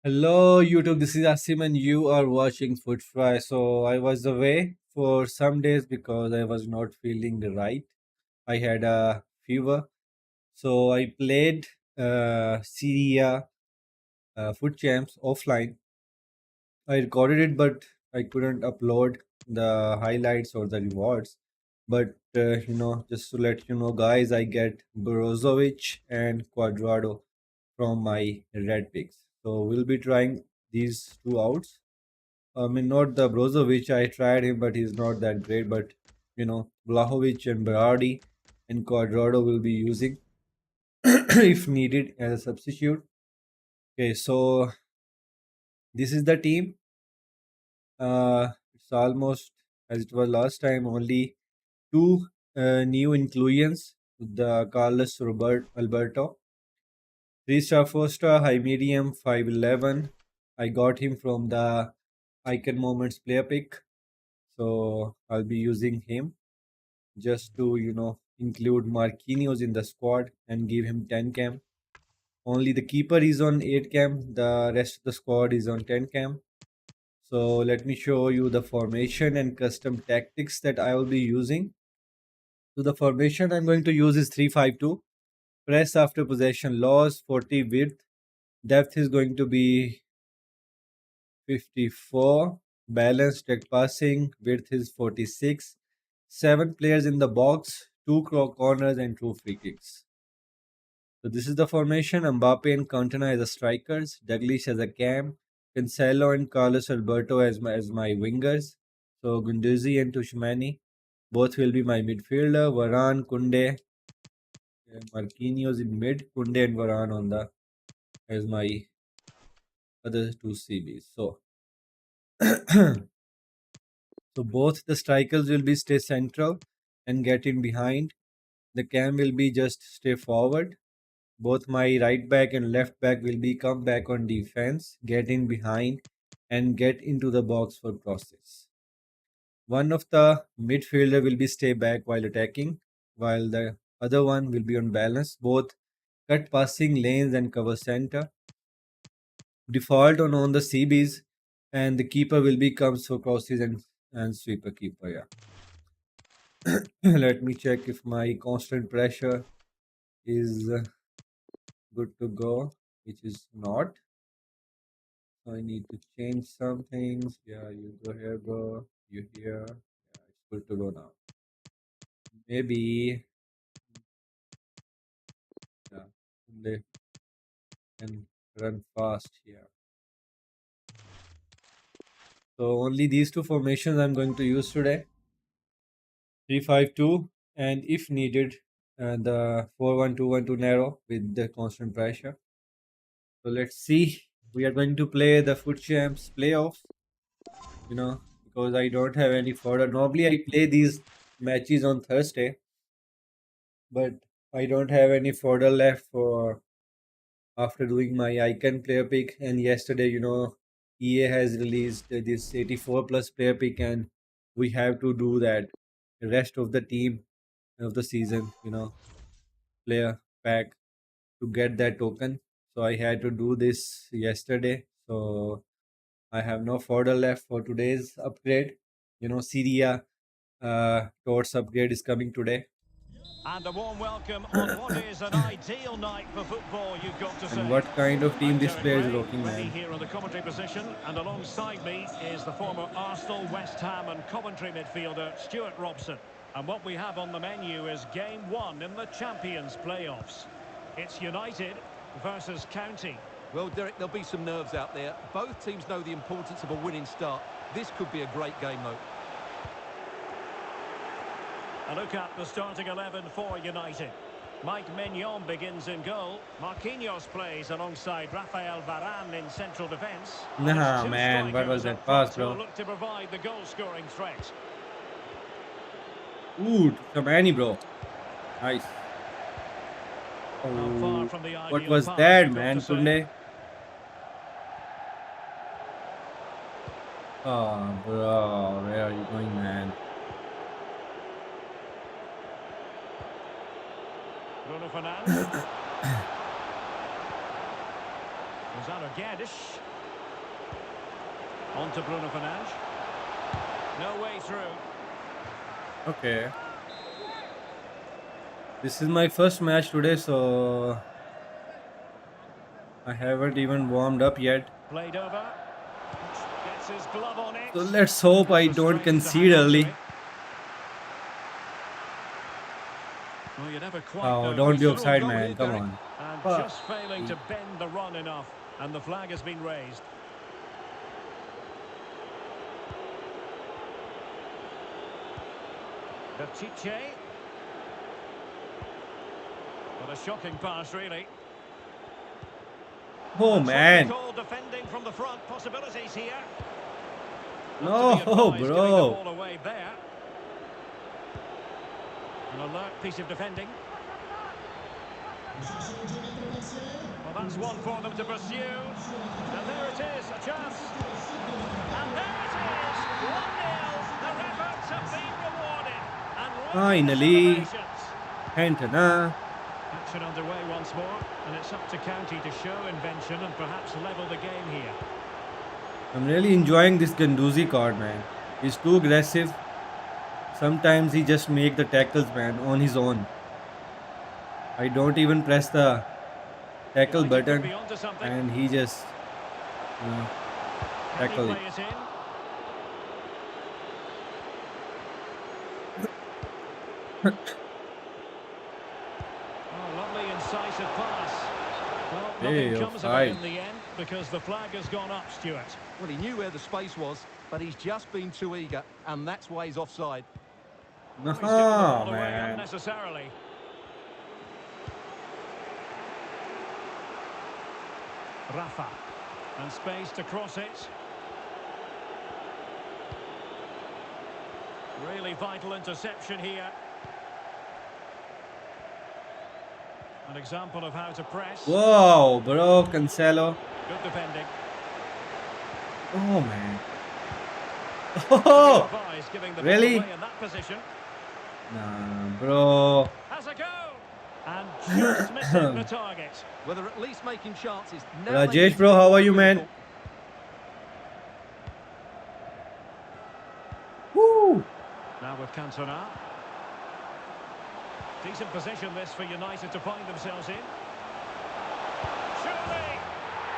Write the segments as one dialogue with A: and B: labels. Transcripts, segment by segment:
A: Hello, YouTube. This is Asim, and you are watching FUTFRY. So I was away for some days because I was not feeling right. I had a fever, so I played Syria Foot Champs offline. I recorded it, but I couldn't upload the highlights or the rewards. But just to let you know, guys, I get Brozovic and Quadrado from my red picks. So we'll be trying these two outs. I mean, not the Brozovic. I tried him, but he's not that great. But Vlahovic and Berardi and Quadrado will be using if needed as a substitute. Okay, so this is the team. It's almost as it was last time. Only two new inclusions. The Carlos Robert Alberto, 3-star, 4-star, high medium, 5'11". I got him from the Icon Moments player pick, so I'll be using him just to include Marquinhos in the squad and give him 10 cam. Only the keeper is on 8 cam, the rest of the squad is on 10 cam. So let me show you the formation and custom tactics that I will be using. So the formation I'm going to use is 3-5-2. Press after possession, loss 40, width. Depth is going to be 54. Balance, direct passing, width is 46. 7 players in the box, 2 corners and 2 free kicks. So this is the formation. Mbappe and Cantona as the strikers, Douglas as a cam, Cancelo and Carlos Alberto as my wingers. So Gunduzi and Tushmani, both will be my midfielder. Varane, Kunde, Marquinhos in mid, Kunde and Varane on the as my other two CBs. So so both the strikers will be stay central and get in behind. The cam will be just stay forward. Both my right back and left back will be come back on defense, get in behind, and get into the box for crosses. One of the midfielder will be stay back while attacking, while the other one will be on balance. Both cut passing lanes and cover center. Default on the CBs, and the keeper will be comes for crosses and sweeper keeper. Yeah. Let me check if my constant pressure is good to go, which is not. So I need to change some things. Yeah, you go here, bro. You here. Yeah, it's good to go now. Maybe yeah, they can run fast here. So only these two formations I'm going to use today. 3-5-2, and if needed, the 4-1-2-1-2 narrow with the constant pressure. So let's see. We are going to play the Foot Champs playoffs. Because I don't have any further. Normally I play these matches on Thursday, but I don't have any fodder left for after doing my icon player pick. And yesterday, EA has released this 84 plus player pick, and we have to do that. The rest of the team of the season, player pack to get that token. So I had to do this yesterday. So I have no fodder left for today's upgrade. Syria Torts upgrade is coming today.
B: And a warm welcome on what is an ideal night for football, you've got to
A: And
B: say.
A: what kind of
B: I'm
A: team this
B: Derek
A: player is
B: Ray,
A: rocking,
B: ready
A: man?
B: here in the commentary position, and alongside me is the former Arsenal, West Ham and Coventry midfielder Stuart Robson. And what we have on the menu is game one in the Champions playoffs. It's United versus County.
C: Well, Derek, there'll be some nerves out there. Both teams know the importance of a winning start. This could be a great game, though.
B: A look at the starting 11 for United. Mike Mignon begins in goal. Marquinhos plays alongside Rafael Varane in central defence. And it's
A: Nah,
B: two
A: man, what was
B: strikers
A: that
B: up
A: pass,
B: front who will
A: bro?
B: look to provide the goal-scoring threat.
A: Ooh, Samani, bro. Nice.
B: Now far
A: Oh,
B: from the
A: what
B: ideal
A: was
B: pass,
A: that,
B: you've got to
A: man,
B: say.
A: Kunde? Oh, bro, where are you going, man?
B: Bruno Fernandes. Gonzalo Guedes. On to Bruno Fernandes. No way through.
A: Okay. This is my first match today, so I haven't even warmed up yet.
B: Played over. Gets his glove on it.
A: So let's hope
B: Just
A: I don't
B: restrained to hang
A: concede
B: on to
A: early.
B: it. Well, you never quite
A: Oh,
B: know if
A: don't
B: he's
A: be
C: Good
B: through.
C: on
A: offside,
C: goal
A: man.
C: here,
A: Come
C: Derek.
A: on.
B: And
A: Fuck.
B: just failing to bend the run enough. And the flag has been raised. Bertice. What a shocking pass, really.
A: Oh,
B: And what they
A: man.
B: call defending from the front. Possibilities here. Not to be
A: No,
B: advised giving the
A: bro.
B: ball away there. An alert piece of defending. Well, that's one for them to pursue. And there it is, a chance. And there it is, 1-0. Their efforts have been rewarded. And royal
A: Finally.
B: celebrations.
A: Cantona.
B: Action underway once more, and it's up to County to show invention and perhaps level the game here.
A: I'm really enjoying this Ganduzi card, man. He's too aggressive. Sometimes he just make the tackles, man, on his own. I don't even press the
B: You
A: tackle
B: think he could
A: button,
B: be onto something?
A: and he just, you know,
B: Can he
A: tackle it.
B: play it in? Oh, lovely incisive pass. Well, nothing
A: Hey,
B: comes of it
A: offside.
B: in the end because the flag has gone up, Stuart.
C: Well, he knew where the space was, but he's just been too eager, and that's why he's offside.
A: No,
B: He's given the ball away
A: man.
B: unnecessarily. Rafa. And space to cross it. Really vital interception here. An example of how to press.
A: Whoa, bro, Cancelo.
B: Good defending.
A: Oh, man.
B: To be
A: Oh,
B: advised, giving the ball
A: really?
B: away in that position.
A: Nah, bro.
B: Has a go. And just missing the target.
C: Well, they're at least making chances. Now they
A: Rajesh,
C: need to
A: bro,
C: be
A: how are
C: more
A: you, man?
C: clinical.
A: Woo!
B: Now with Cantona. Decent position this for United to find themselves in. Surely,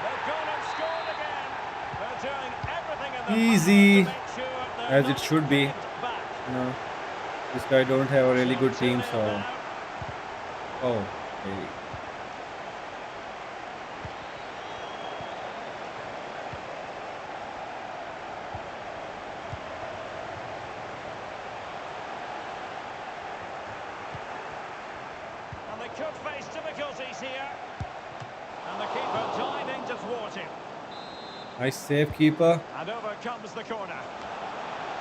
B: they've gone and scored again. They're doing everything in their power to
A: Easy,
B: make sure they're
A: as it
B: not
A: should be.
B: pinned back.
A: You know, this guy don't have a really
B: So
A: good
B: 2-0
A: team, so.
B: now.
A: Oh, hey.
B: And they could face difficulties here. And the keeper diving to thwart him.
A: Nice save, keeper.
B: And over comes the corner.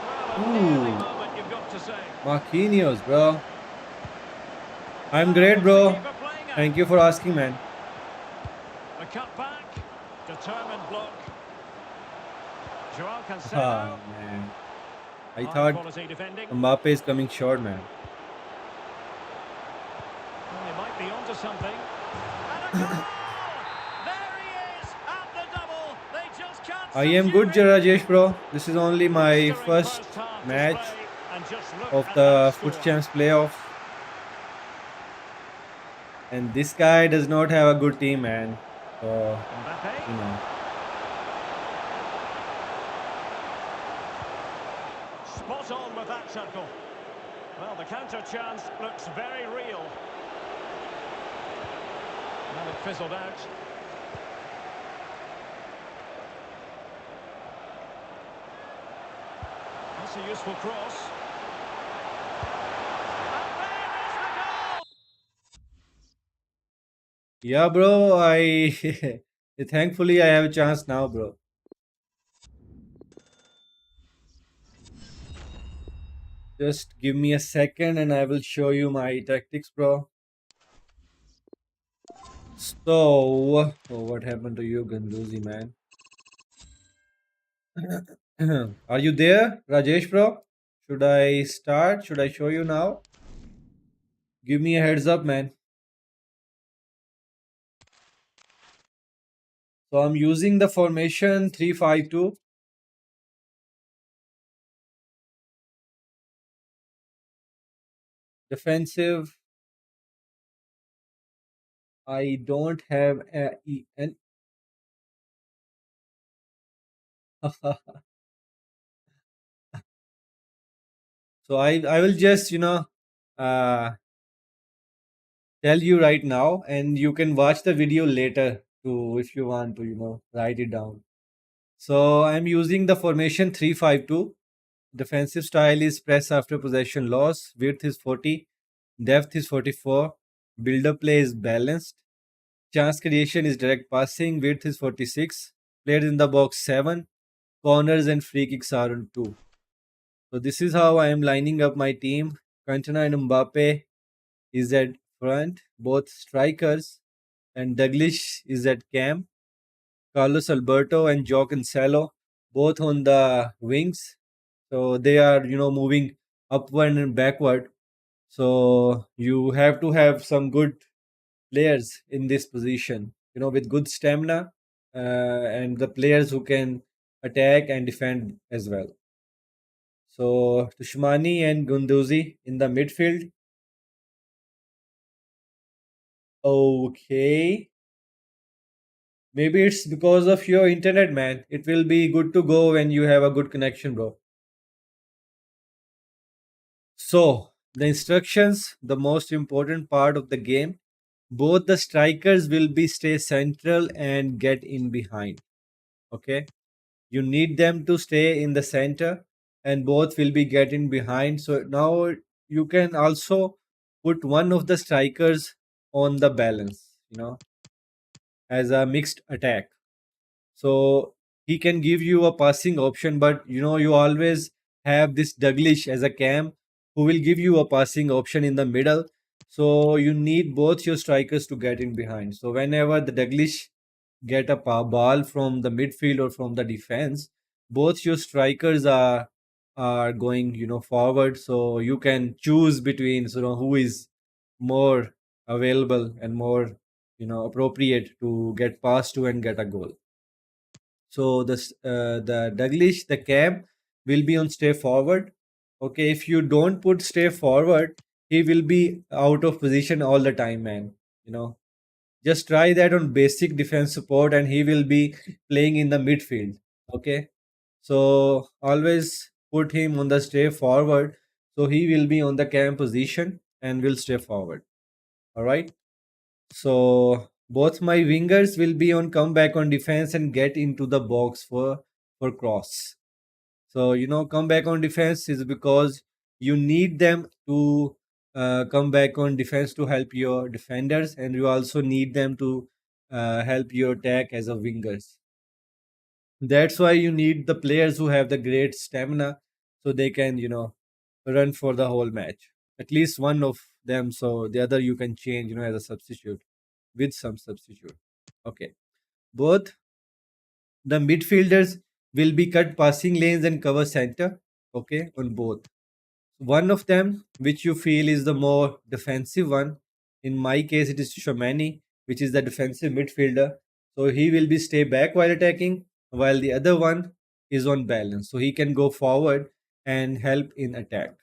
B: Well, a nearly
A: Ooh,
B: moment, you've got to say.
A: Marquinhos, bro. I'm
B: Now,
A: great,
B: what's the
A: bro.
B: keeper playing at?
A: Thank you for asking, man.
B: The cut back. Determined block. Joao
A: Ah,
B: Cancelo.
A: man. I
B: High
A: thought
B: quality defending.
A: Mbappe is coming short, man.
B: Well, he might be onto something. And a goal! There he is at the double. They just can't
A: I am
B: subdue
A: good,
B: him.
A: Rajesh, bro. This is only my
B: Blistering
A: first
B: first half
A: match
B: display. And just look
A: of
B: at that
A: the
B: score.
A: FUT Champs playoffs. And this guy does not have a good team, man. So,
B: Mbappe.
A: you know.
B: Spot on with that tackle. Well, the counter chance looks very real. And it fizzled out. That's a useful cross. And there is the goal!
A: Yeah, bro. Thankfully, I have a chance now, bro. Just give me a second and I will show you my tactics, bro. So, oh, what happened to you, Ganduzi, man? Are you there, Rajesh, bro? Should I start? Should I show you now? Give me a heads up, man. So I'm using the formation 3-5-2. Defensive, I don't have an so I will just uh, tell you right now, and you can watch the video later to if you want to write it down. So I'm using the formation 3-5-2. Defensive style is press after possession loss. Width is 40. Depth is 44. Builder play is balanced. Chance creation is direct passing. Width is 46. Players in the box 7. Corners and free kicks are on 2. So this is how I am lining up my team. Cantona and Mbappe is at front, both strikers, and Douglas is at cam. Carlos Alberto and Joe Cancelo, both on the wings. So they are, moving upward and backward. So you have to have some good players in this position, with good stamina and the players who can attack and defend as well. So Tushmani and Gunduzi in the midfield. Okay. Maybe it's because of your internet, man. It will be good to go when you have a good connection, bro. So, the instructions, the most important part of the game. Both the strikers will be stay central and get in behind. Okay. You need them to stay in the center and both will be getting behind. So now you can also put one of the strikers on the balance, as a mixed attack. So he can give you a passing option, but you always have this Douglas as a cam who will give you a passing option in the middle. So you need both your strikers to get in behind. So whenever the Douglas get a ball from the midfield or from the defense, both your strikers are going forward. So you can choose between who is more available and more appropriate to get past to and get a goal. So the Douglas, the cam, will be on stay forward. Okay, if you don't put stay forward, he will be out of position all the time, man. Just try that on basic defense support, and he will be playing in the midfield. Okay, so always put him on the stay forward, so he will be on the cam position and will stay forward. All right. So both my wingers will be on comeback on defense and get into the box for cross. So come back on defense is because you need them to come back on defense to help your defenders, and you also need them to help your attack as a wingers. That's why you need the players who have the great stamina, so they can run for the whole match. At least one of them, so the other you can change as a substitute with some substitute. Okay. Both the midfielders will be cut passing lanes and cover center. Okay, on both. One of them, which you feel is the more defensive one, in my case, it is Shomani, which is the defensive midfielder. So he will be stay back while attacking, while the other one is on balance. So he can go forward and help in attack.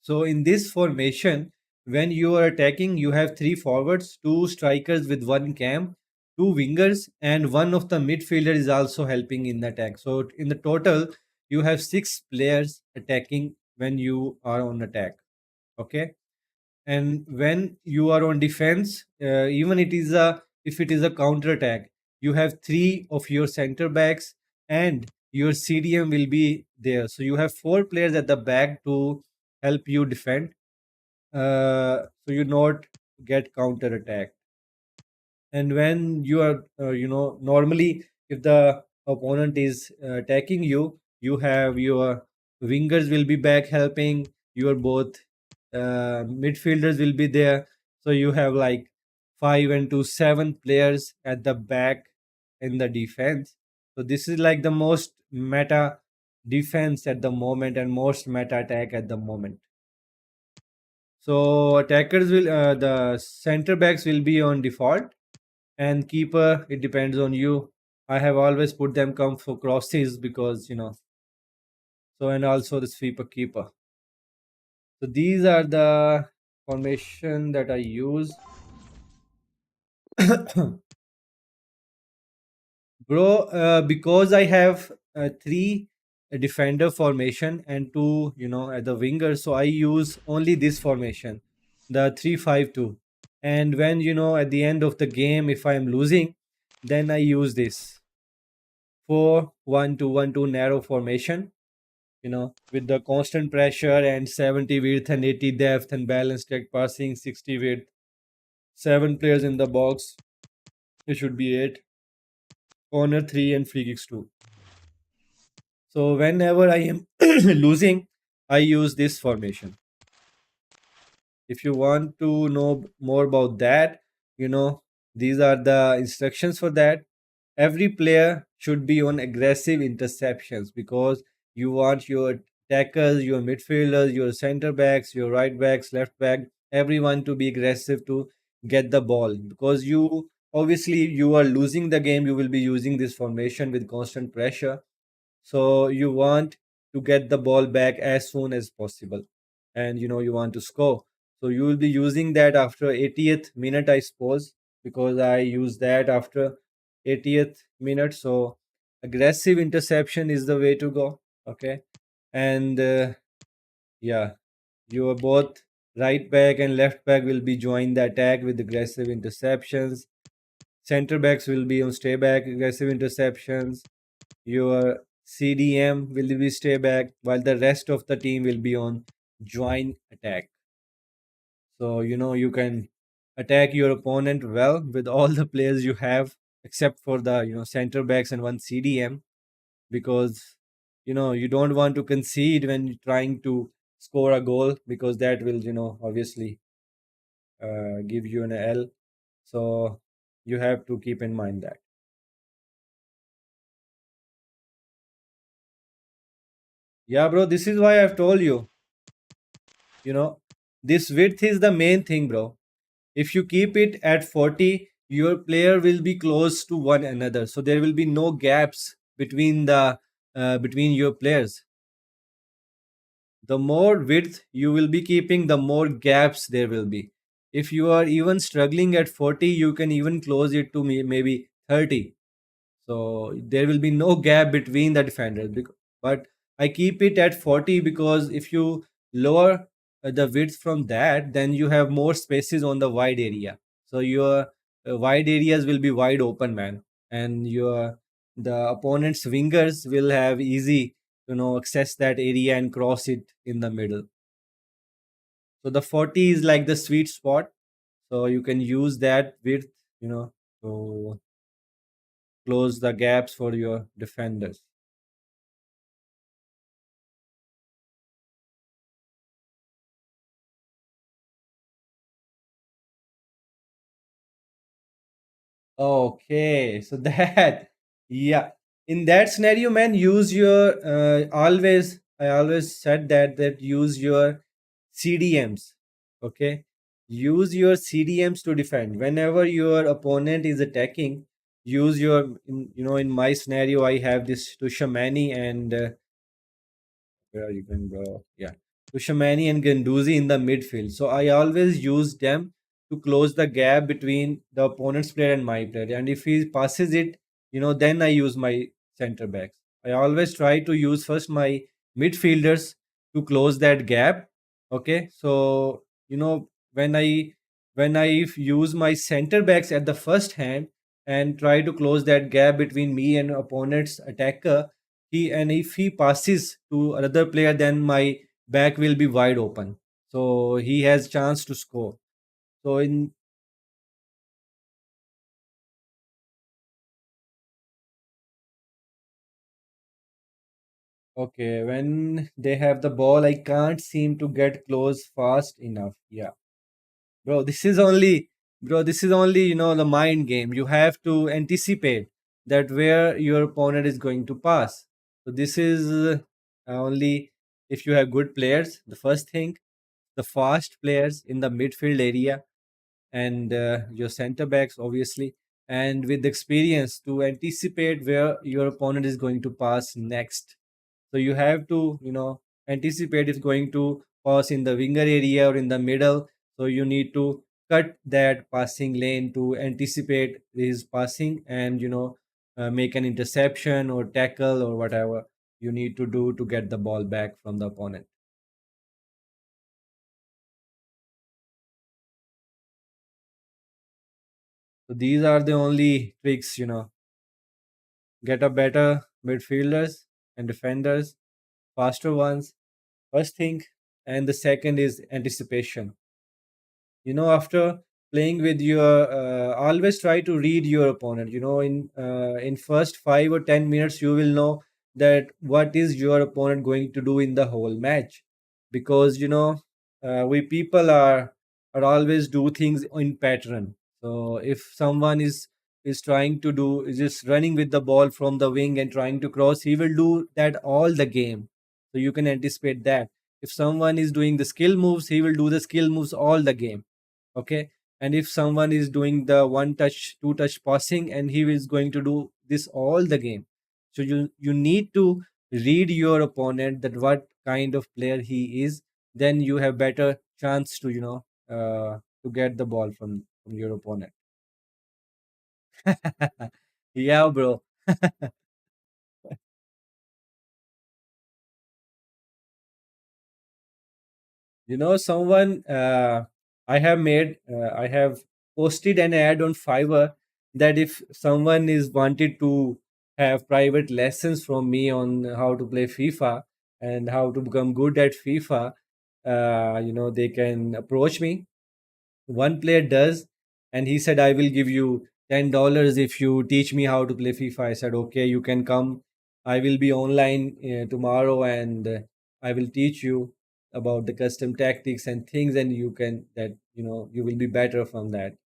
A: So in this formation, when you are attacking, you have three forwards, two strikers with one cam, two wingers, and one of the midfielder is also helping in the attack. So in the total, you have six players attacking when you are on attack. Okay, and when you are on defense, even it is a if it is a counter attack, you have three of your center backs and your CDM will be there. So you have four players at the back to help you defend, so you not get counter attack. And when you are normally if the opponent is attacking you, you have your wingers will be back helping, your both midfielders will be there. So you have like 5 and 2 7 players at the back in the defense. So this is like the most meta defense at the moment and most meta attack at the moment. So attackers will the center backs will be on default, And keeper, it depends on you. I have always put them come for crosses because so, and also the sweeper keeper. So these are the formation that I use. Bro, because I have three defender formation and two, at the winger, so I use only this formation, the 3-5-2. And when, at the end of the game, if I am losing, then I use this 4-1-2-1-2 narrow formation, with the constant pressure and 70 width and 80 depth and balanced tech passing, 60 width, seven players in the box. It should be eight, corner three, and free kicks two. So whenever I am losing, I use this formation. If you want to know more about that, you know, these are the instructions for that. Every player should be on aggressive interceptions because you want your tackles, your midfielders, your center backs, your right backs, left back, everyone to be aggressive to get the ball because you obviously you are losing the game. You will be using this formation with constant pressure, so you want to get the ball back as soon as possible, and you want to score. So you will be using that after 80th minute, I suppose, because I use that after 80th minute. So aggressive interception is the way to go. Okay, and yeah, your both right back and left back will be join the attack with aggressive interceptions. Center backs will be on stay back aggressive interceptions. Your CDM will be stay back while the rest of the team will be on join attack. So you can attack your opponent well with all the players you have except for the center backs and one CDM, because you don't want to concede when you're trying to score a goal, because that will obviously give you an L. So you have to keep in mind that. Yeah, bro, this is why I've told you, you know this width is the main thing, bro. If you keep it at 40, your player will be close to one another, so there will be no gaps between the between your players. The more width you will be keeping, the more gaps there will be. If you are even struggling at 40, you can even close it to maybe 30. So there will be no gap between the defenders. But I keep it at 40 because if you lower the width from that, then you have more spaces on the wide area. So your wide areas will be wide open, man, and your the opponent's wingers will have easy access that area and cross it in the middle. So the 40 is like the sweet spot. So you can use that width, to close the gaps for your defenders. Okay, so that, yeah, in that scenario, man, use your always. I always said that use your CDMs. Okay, use your CDMs to defend whenever your opponent is attacking. Use your, in my scenario, I have this Tushamani and where are you going, bro? Yeah. Ushamani and Ganduzi in the midfield. So I always use them to close the gap between the opponent's player and my player. And if he passes it, then I use my center backs. I always try to use first my midfielders to close that gap. Okay. So, when I use my center backs at the first hand and try to close that gap between me and opponent's attacker, and if he passes to another player, then my back will be wide open, so he has chance to score. So in Okay, when they have the ball, I can't seem to get close fast enough. Yeah, bro, this is only the mind game. You have to anticipate that where your opponent is going to pass. So this is only if you have good players. The first thing, the fast players in the midfield area, and your center backs, obviously. and with experience to anticipate where your opponent is going to pass next. So you have to, anticipate it's going to pass in the winger area or in the middle. So you need to cut that passing lane to anticipate his passing and, make an interception or tackle or whatever you need to do to get the ball back from the opponent. So these are the only tricks, get a better midfielders and defenders, faster ones, first thing. And the second is anticipation. After playing with your, always try to read your opponent. In first 5 or 10 minutes you will know that what is your opponent going to do in the whole match, because we people are always do things in pattern. So if someone is trying to do is just running with the ball from the wing and trying to cross, he will do that all the game. So you can anticipate that. If someone is doing the skill moves, he will do the skill moves all the game. Okay. And if someone is doing the one touch two touch passing, and he is going to do this all the game. So you need to read your opponent, that what kind of player he is. Then you have better chance to to get the ball from your opponent. Yeah, bro. Someone, I have posted an ad on Fiverr that if someone is wanted to have private lessons from me on how to play FIFA and how to become good at FIFA, they can approach me. One player does, and he said, I will give you $10 if you teach me how to play FIFA. I said, okay, you can come. I will be online tomorrow, and I will teach you about the custom tactics and things, and you will be better from that.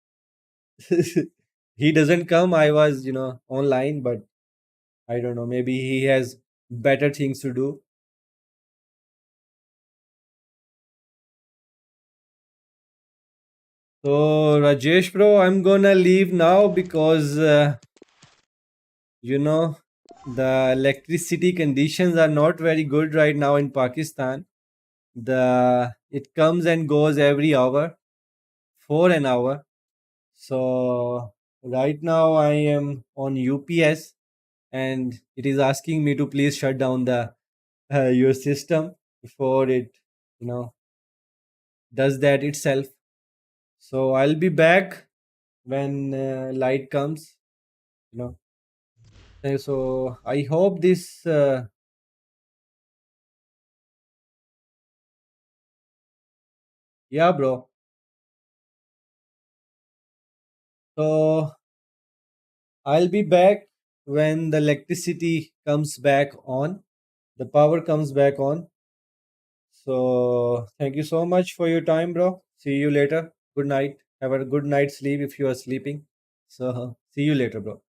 A: He doesn't come. I was, online, but I don't know, maybe he has better things to do. So, Rajesh, bro, I'm gonna leave now because you know the electricity conditions are not very good right now in Pakistan. The it comes and goes every hour for an hour. So right now I am on UPS, and it is asking me to please shut down the your system before it you know does that itself. So I'll be back when light comes, you know so I hope this yeah, bro. So I'll be back when the electricity comes back on, the power comes back on. So thank you so much for your time, bro. See you later. Good night. Have a good night's sleep if you are sleeping. So see you later, bro.